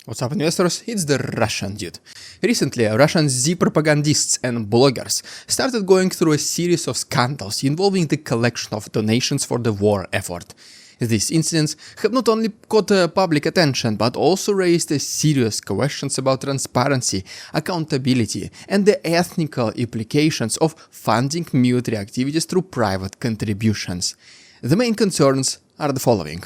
What's up, investors? It's the Russian dude. Recently, Russian Z-Propagandists and bloggers started going through a series of scandals involving the collection of donations for the war effort. These incidents have not only caught public attention, but also raised serious questions about transparency, accountability, and the ethical implications of funding military activities through private contributions. The main concerns are the following.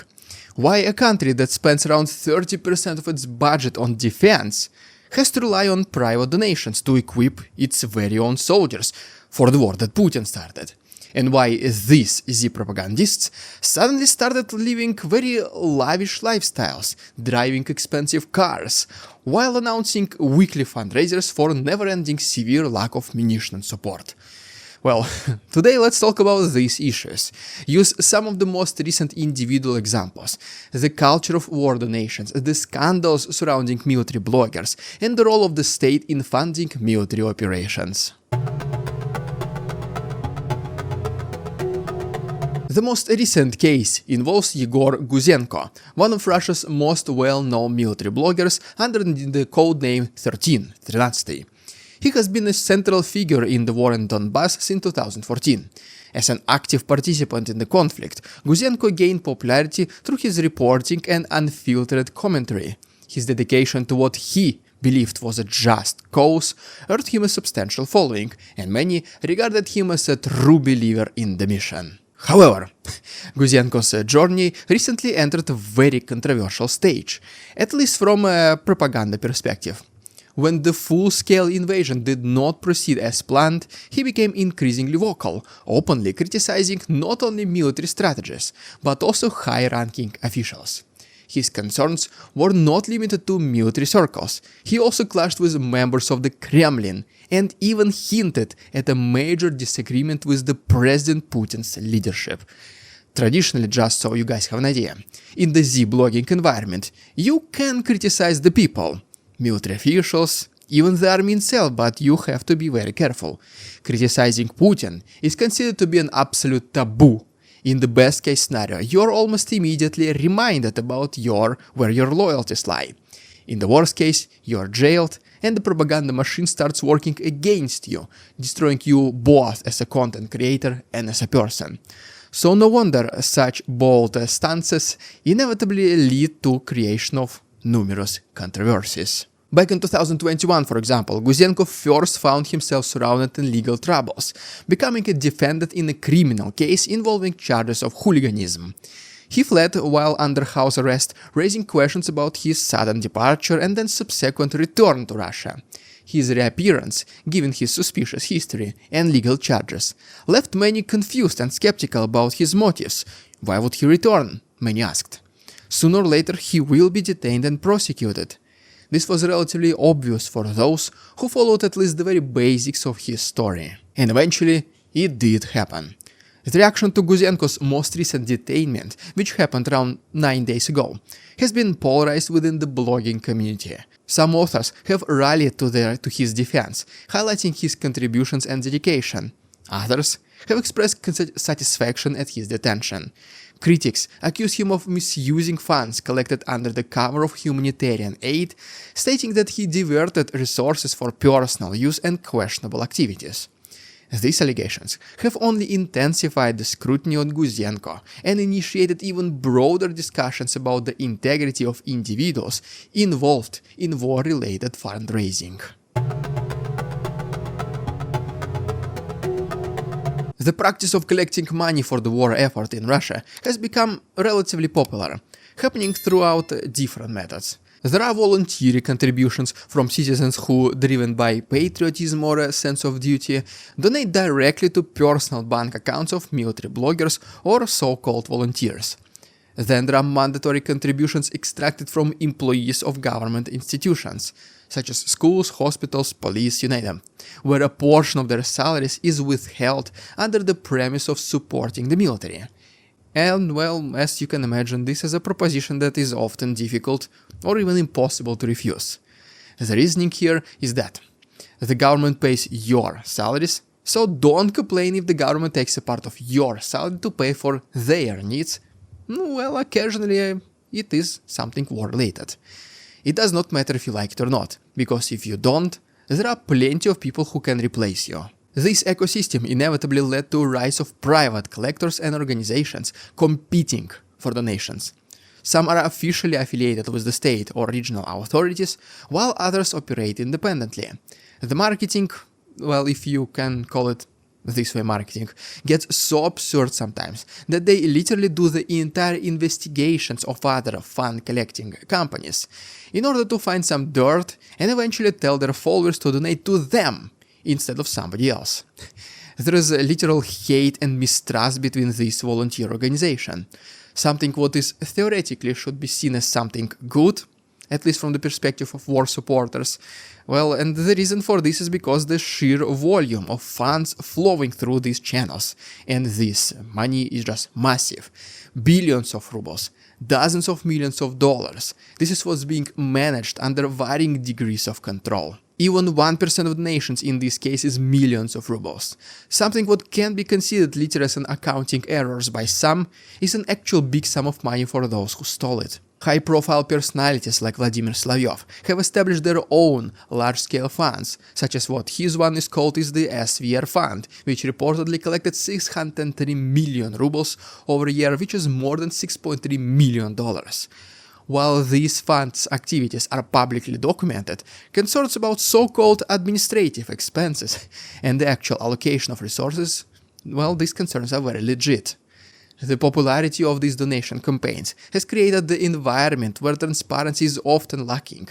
Why a country that spends around 30% of its budget on defense has to rely on private donations to equip its very own soldiers for the war that Putin started? And why these Z-Propagandists suddenly started living very lavish lifestyles, driving expensive cars, while announcing weekly fundraisers for never-ending severe lack of munition and support? Well, today let's talk about these issues. Use some of the most recent individual examples, the culture of war donations, the scandals surrounding military bloggers, and the role of the state in funding military operations. The most recent case involves Yegor Guzenko, one of Russia's most well-known military bloggers under the codename 13. He has been a central figure in the war in Donbass since 2014. As an active participant in the conflict, Guzenko gained popularity through his reporting and unfiltered commentary. His dedication to what he believed was a just cause earned him a substantial following, and many regarded him as a true believer in the mission. However, Guzenko's journey recently entered a very controversial stage, at least from a propaganda perspective. When the full-scale invasion did not proceed as planned, he became increasingly vocal, openly criticizing not only military strategies, but also high-ranking officials. His concerns were not limited to military circles. He also clashed with members of the Kremlin and even hinted at a major disagreement with the President Putin's leadership. Traditionally, just so you guys have an idea, in the Z-blogging environment, you can criticize the people, military officials, even the army itself, but you have to be very careful. Criticizing Putin is considered to be an absolute taboo. In the best case scenario, you're almost immediately reminded about where your loyalties lie. In the worst case, you're jailed and the propaganda machine starts working against you, destroying you both as a content creator and as a person. So no wonder such bold stances inevitably lead to creation of numerous controversies. Back in 2021, for example, Guzenko first found himself surrounded in legal troubles, becoming a defendant in a criminal case involving charges of hooliganism. He fled while under house arrest, raising questions about his sudden departure and then subsequent return to Russia. His reappearance, given his suspicious history and legal charges, left many confused and skeptical about his motives. Why would he return? Many asked. Sooner or later he will be detained and prosecuted. This was relatively obvious for those who followed at least the very basics of his story. And eventually, it did happen. The reaction to Guzenko's most recent detainment, which happened around 9 days ago, has been polarized within the blogging community. Some authors have rallied to his defense, highlighting his contributions and dedication. Others have expressed satisfaction at his detention. Critics accuse him of misusing funds collected under the cover of humanitarian aid, stating that he diverted resources for personal use and questionable activities. These allegations have only intensified the scrutiny on Guzenko and initiated even broader discussions about the integrity of individuals involved in war-related fundraising. The practice of collecting money for the war effort in Russia has become relatively popular, happening throughout different methods. There are voluntary contributions from citizens who, driven by patriotism or a sense of duty, donate directly to personal bank accounts of military bloggers or so-called volunteers. Then there are mandatory contributions extracted from employees of government institutions, such as schools, hospitals, police, you name them, where a portion of their salaries is withheld under the premise of supporting the military. And, well, as you can imagine, this is a proposition that is often difficult or even impossible to refuse. The reasoning here is that the government pays your salaries, so don't complain if the government takes a part of your salary to pay for their needs. Well, occasionally it is something war-related. It does not matter if you like it or not, because if you don't, there are plenty of people who can replace you. This ecosystem inevitably led to a rise of private collectors and organizations competing for donations. Some are officially affiliated with the state or regional authorities, while others operate independently. The marketing, well, if you can call it this way marketing, gets so absurd sometimes that they literally do the entire investigations of other fund collecting companies in order to find some dirt and eventually tell their followers to donate to them instead of somebody else. There is a literal hate and mistrust between this volunteer organization. Something what is theoretically should be seen as something good, at least from the perspective of war supporters. Well, and the reason for this is because the sheer volume of funds flowing through these channels, and this money is just massive. Billions of rubles, dozens of millions of dollars. This is what's being managed under varying degrees of control. Even 1% of donations in this case is millions of rubles. Something what can be considered literally as an accounting errors by some is an actual big sum of money for those who stole it. High-profile personalities like Vladimir Slavyev have established their own large-scale funds, such as what his one is called is the SVR fund, which reportedly collected 603 million rubles over a year, which is more than $6.3 million. While these funds' activities are publicly documented, concerns about so-called administrative expenses and the actual allocation of resources, well, these concerns are very legit. The popularity of these donation campaigns has created the environment where transparency is often lacking.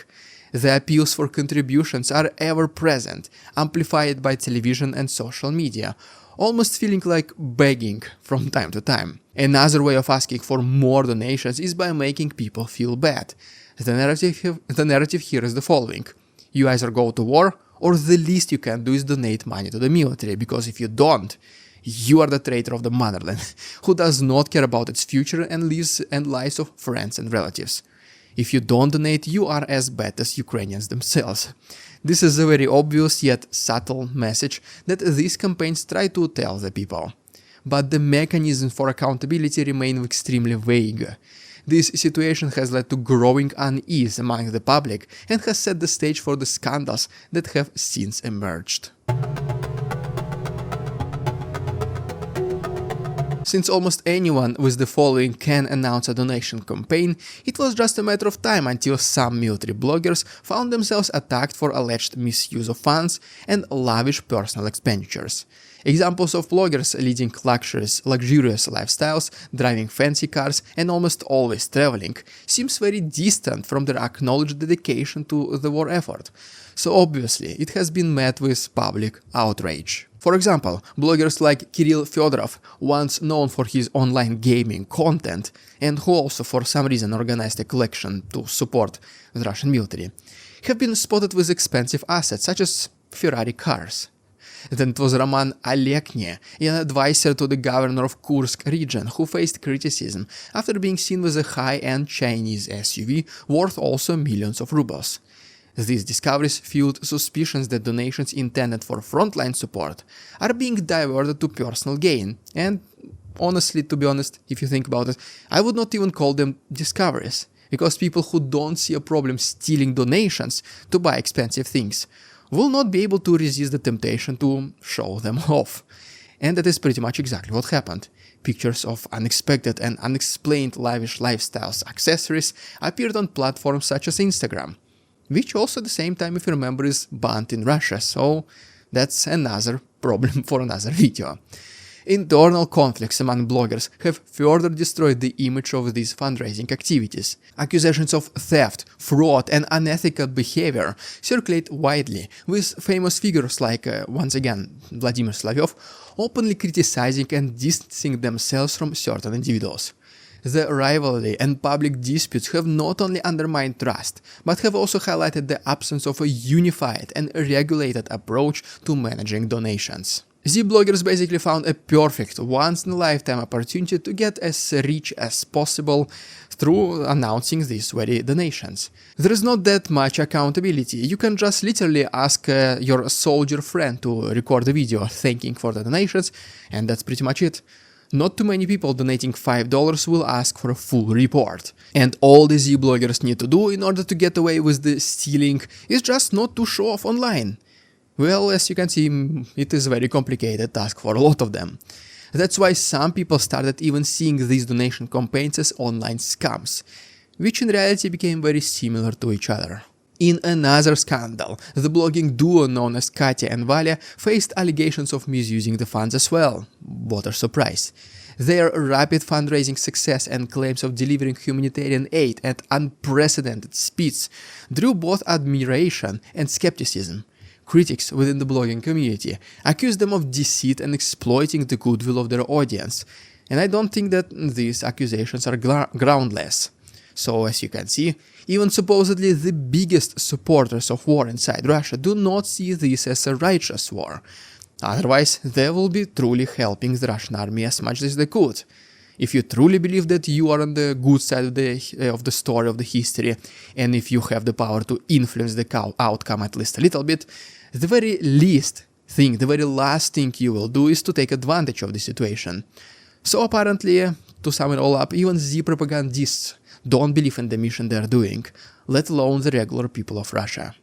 The appeals for contributions are ever present, amplified by television and social media, almost feeling like begging from time to time. Another way of asking for more donations is by making people feel bad. The narrative here is the following: you either go to war, or the least you can do is donate money to the military, because if you don't, you are the traitor of the motherland, who does not care about its future and lives of friends and relatives. If you don't donate, you are as bad as Ukrainians themselves. This is a very obvious yet subtle message that these campaigns try to tell the people. But the mechanisms for accountability remain extremely vague. This situation has led to growing unease among the public and has set the stage for the scandals that have since emerged. Since almost anyone with the following can announce a donation campaign, it was just a matter of time until some military bloggers found themselves attacked for alleged misuse of funds and lavish personal expenditures. Examples of bloggers leading luxurious lifestyles, driving fancy cars, and almost always traveling seems very distant from their acknowledged dedication to the war effort. So obviously, it has been met with public outrage. For example, bloggers like Kirill Fyodorov, once known for his online gaming content, and who also for some reason organized a collection to support the Russian military, have been spotted with expensive assets such as Ferrari cars. Then it was Roman Alekny, an advisor to the governor of Kursk region, who faced criticism after being seen with a high-end Chinese SUV worth also millions of rubles. These discoveries fueled suspicions that donations intended for frontline support are being diverted to personal gain, and honestly, to be honest, if you think about it, I would not even call them discoveries, because people who don't see a problem stealing donations to buy expensive things will not be able to resist the temptation to show them off. And that is pretty much exactly what happened. Pictures of unexpected and unexplained lavish lifestyles accessories appeared on platforms such as Instagram, which also at the same time, if you remember, is banned in Russia, so that's another problem for another video. Internal conflicts among bloggers have further destroyed the image of these fundraising activities. Accusations of theft, fraud, and unethical behavior circulate widely, with famous figures like, once again, Vladimir Slavyev, openly criticizing and distancing themselves from certain individuals. The rivalry and public disputes have not only undermined trust, but have also highlighted the absence of a unified and regulated approach to managing donations. Z-bloggers basically found a perfect once-in-a-lifetime opportunity to get as rich as possible through announcing these very donations. There is not that much accountability. You can just literally ask your soldier friend to record a video thanking for the donations, and that's pretty much it. Not too many people donating $5 will ask for a full report. And all the Z-bloggers need to do in order to get away with the stealing is just not to show off online. Well, as you can see, it is a very complicated task for a lot of them. That's why some people started even seeing these donation campaigns as online scams, which in reality became very similar to each other. In another scandal, the blogging duo known as Katya and Valia faced allegations of misusing the funds as well. What a surprise. Their rapid fundraising success and claims of delivering humanitarian aid at unprecedented speeds drew both admiration and skepticism. Critics within the blogging community accused them of deceit and exploiting the goodwill of their audience, and I don't think that these accusations are groundless. So, as you can see, even supposedly the biggest supporters of war inside Russia do not see this as a righteous war. Otherwise, they will be truly helping the Russian army as much as they could. If you truly believe that you are on the good side of the story of the history, and if you have the power to influence the outcome at least a little bit, the very last thing you will do is to take advantage of the situation. So apparently, to sum it all up, even Z-Propagandists don't believe in the mission they're doing, let alone the regular people of Russia.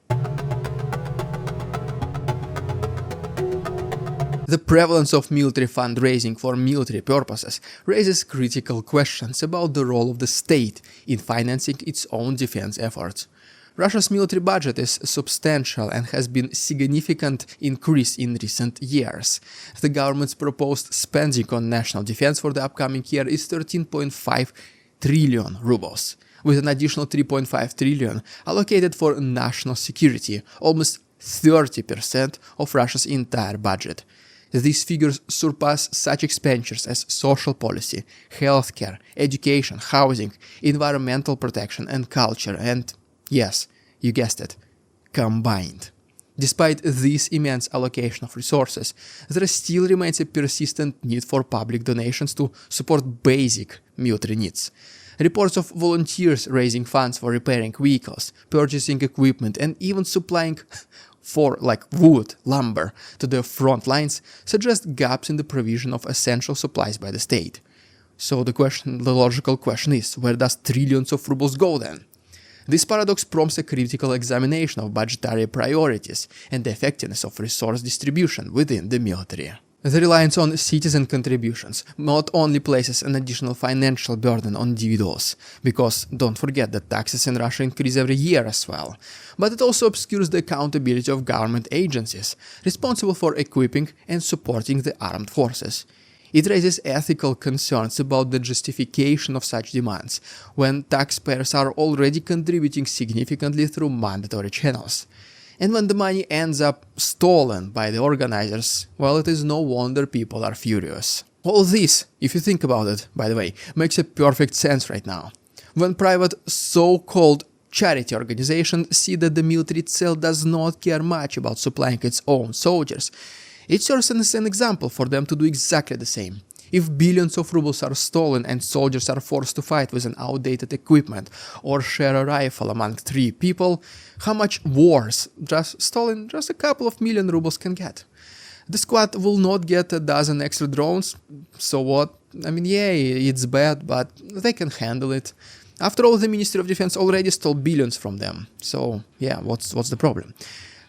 The prevalence of military fundraising for military purposes raises critical questions about the role of the state in financing its own defense efforts. Russia's military budget is substantial and has been a significant increase in recent years. The government's proposed spending on national defense for the upcoming year is 13.5 trillion rubles, with an additional 3.5 trillion allocated for national security, almost 30% of Russia's entire budget. These figures surpass such expenditures as social policy, healthcare, education, housing, environmental protection and culture and, yes, you guessed it, combined. Despite this immense allocation of resources, there still remains a persistent need for public donations to support basic military needs. Reports of volunteers raising funds for repairing vehicles, purchasing equipment and even supplying wood, lumber to the front lines suggest gaps in the provision of essential supplies by the state. So the logical question is, where does trillions of rubles go then? This paradox prompts a critical examination of budgetary priorities and the effectiveness of resource distribution within the military. The reliance on citizen contributions not only places an additional financial burden on individuals, because don't forget that taxes in Russia increase every year as well, but it also obscures the accountability of government agencies responsible for equipping and supporting the armed forces. It raises ethical concerns about the justification of such demands, when taxpayers are already contributing significantly through mandatory channels. And when the money ends up stolen by the organizers, well, it is no wonder people are furious. All this, if you think about it, by the way, makes a perfect sense right now. When private so-called charity organizations see that the military itself does not care much about supplying its own soldiers, it serves as an example for them to do exactly the same. If billions of rubles are stolen and soldiers are forced to fight with an outdated equipment or share a rifle among 3 people, how much worse stolen just a couple of million rubles can get? The squad will not get a dozen extra drones, so what? I mean, yeah, it's bad, but they can handle it. After all, the Ministry of Defense already stole billions from them, so yeah, what's the problem?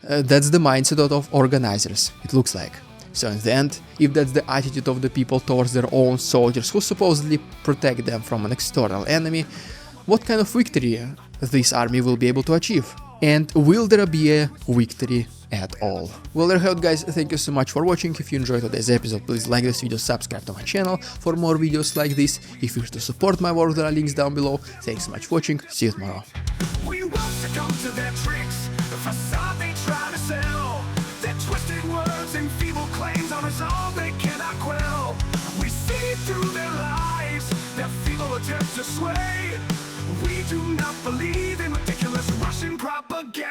That's the mindset of organizers, it looks like. So in the end, if that's the attitude of the people towards their own soldiers who supposedly protect them from an external enemy, what kind of victory this army will be able to achieve? And will there be a victory at all? Well, there you have it, guys. Thank you so much for watching. If you enjoyed today's episode, please like this video, subscribe to my channel for more videos like this. If you wish to support my work, there are links down below. Thanks so much for watching. See you tomorrow. We won't succumb to their tricks, the facade they try to sell. Their twisted words and feeble claims on us all they cannot quell. We see through their lies, their feeble attempts to sway. We do not believe in ridiculous Russian propaganda.